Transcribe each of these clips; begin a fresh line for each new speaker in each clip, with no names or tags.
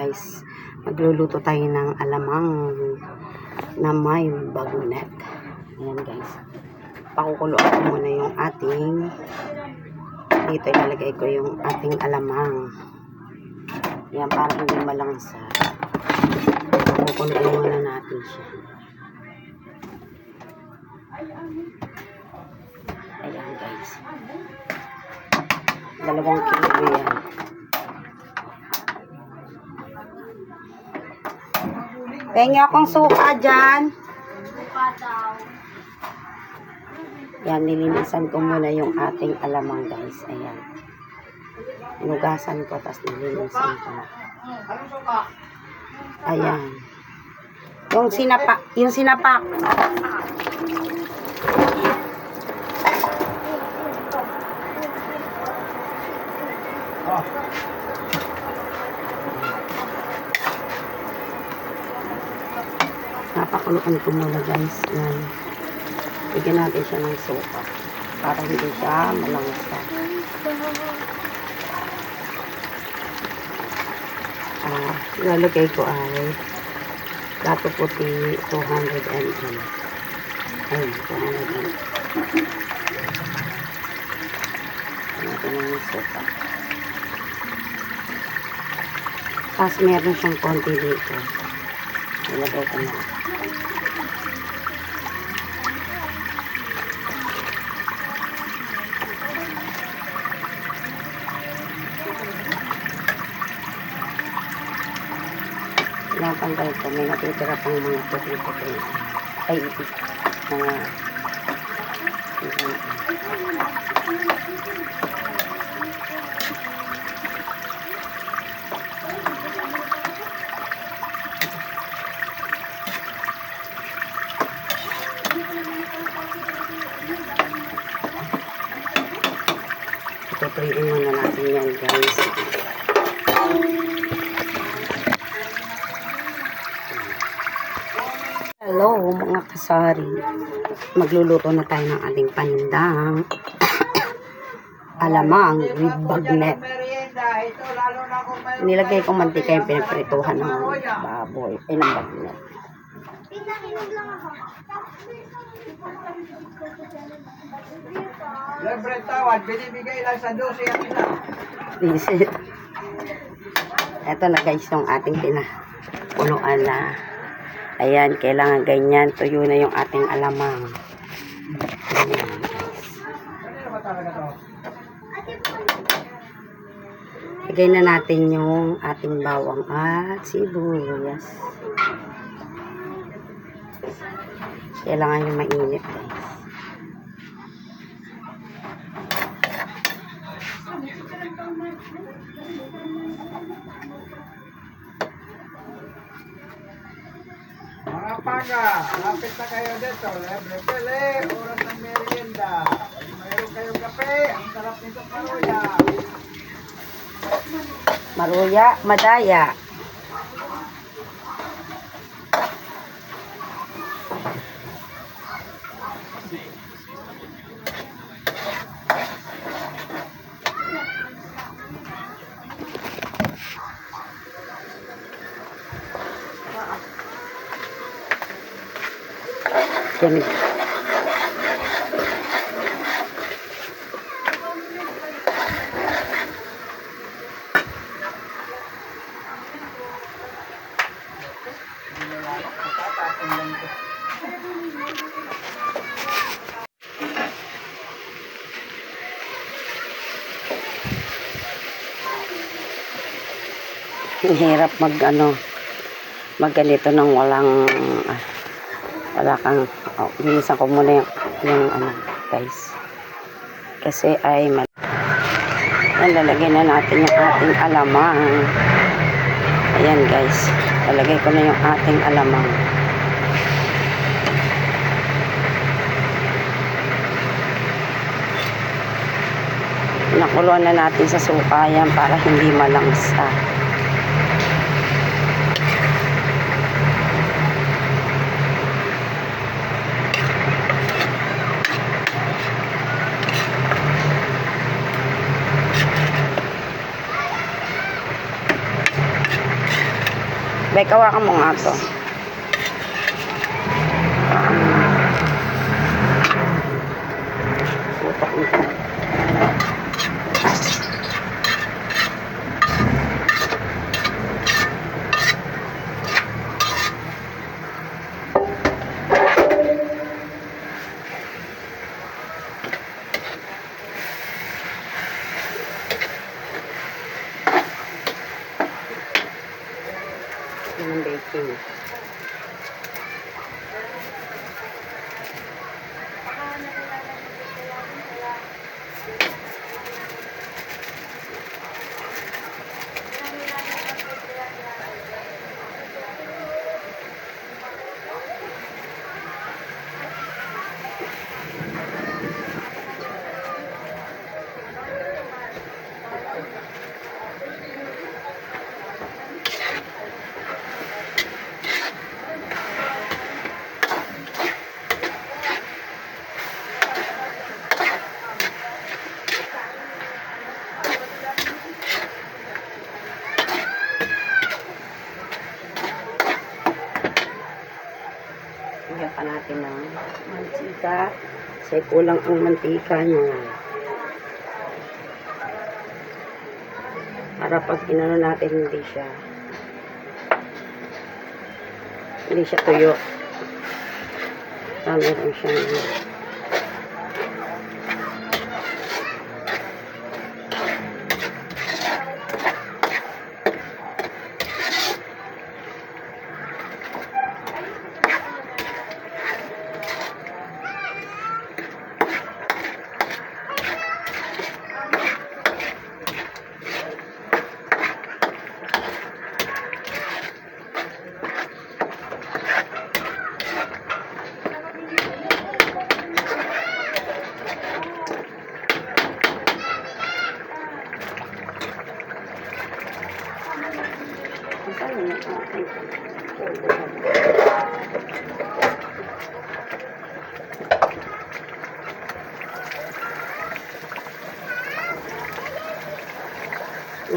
guys, magluluto tayo ng alamang na may bagonet. Ayan guys, pakukuluan ko muna yung ating, dito ilalagay ko yung ating alamang. Ayan, para hindi malangsa. Pakukuluan muna natin siya. Ayan guys, 2 kilo yan. Pengi akong suka dyan.
Suka daw.
Yan, nilinisan ko muna yung ating alamang guys. Ayan. Inugasan ko, tapos nilinisan ko. Ayan. Yung sinapak. Napakuluan ko muna guys. Yan. Bigyan natin siya ng suka para hindi siya malangsa. Lalagay ko ay plato puti 200 ml. Ayun, 200 ml. Natin ng suka. Tapos meron siyang konti dito. Ilagay ko na. Natanggal ko. May natitira pang mga puti-puti. Ay, ipit. Mga tutuloyin muna natin yan guys. Hello mga kasari, magluluto na tayo ng ating panindang alamang with bagnet. Nilagay ko mantika yung pinagprituhan ng baboy ay ng bagnet.
Libre tawad, binibigay lang sa 12 ang isa.
Ito na guys yung ating pinakuluan na. Ayan, kailangan ganyan. Tuyo na yung ating alamang. Ayan guys. Lagay na natin yung ating bawang at sibuyas. Kailangan yung mainit guys.
Mga paga, lapit na kayo dito. Libre pili, oras ng merienda. Mayroon kayong kape, ang sarap nito maruya.
Maruya, madaya. Yan. Ang hirap magganito ng wala kang linisan ko muna yung guys, kasi ay lalagay na natin yung ating alamang. Ayan guys, lalagay ko na yung ating alamang. Nakuluan na natin sa suka yan para hindi malangsa. Bay, kawakan mo nga to. Putok nito. Yan ang baking. Lagyan pa natin ng mantika. Kasi kulang ang mantika nyo. Para pag inano natin, hindi siya tuyo. Meron siyang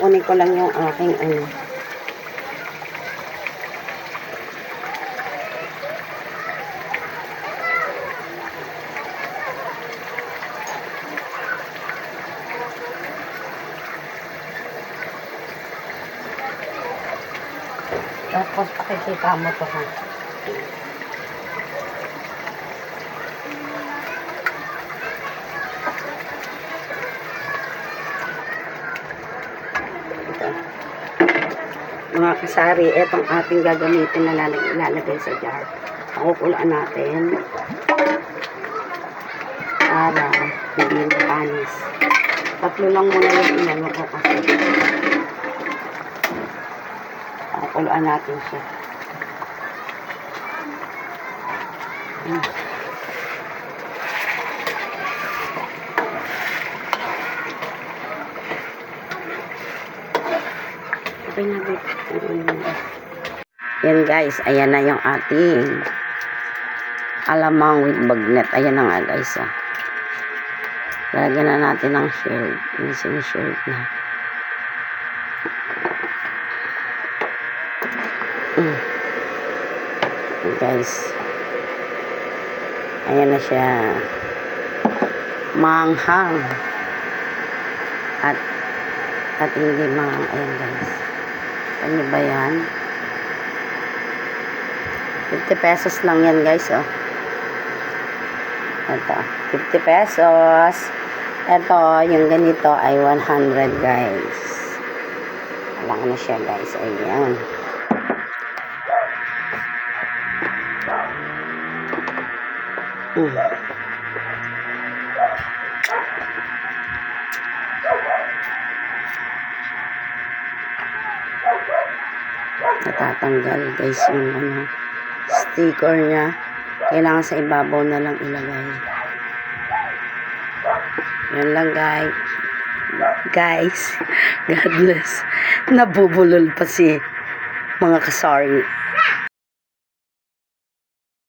kukunin ko lang yung aking ano. Tapos pakikita mo to ha. Mga kasari, etong ating gagamitin na ilalagay sa jar. Pakukulaan natin para hindi mapanis. Tatlo lang muna yung inano ko kasi. Pakukulaan natin siya. Okay na dito. Yan guys, ayan na yung ating alamang with bagnet. Ayan na nga guys. Lagyan na natin ng shield. Yung sinishield na. Guys. Ayan na siya. Manghang. At hindi manghang. Ayan guys. Ano ba yan? 50 pesos lang yan guys, oh. Ito, 50 pesos. Ito, yung ganito ay 100 guys. Alam na siya guys. Ayan. Natatanggal guys yung ano, sticker niya. Kailangan sa ibabaw na lang ilagay. Yan lang guys. God bless. Nabubulol pa si mga kasari.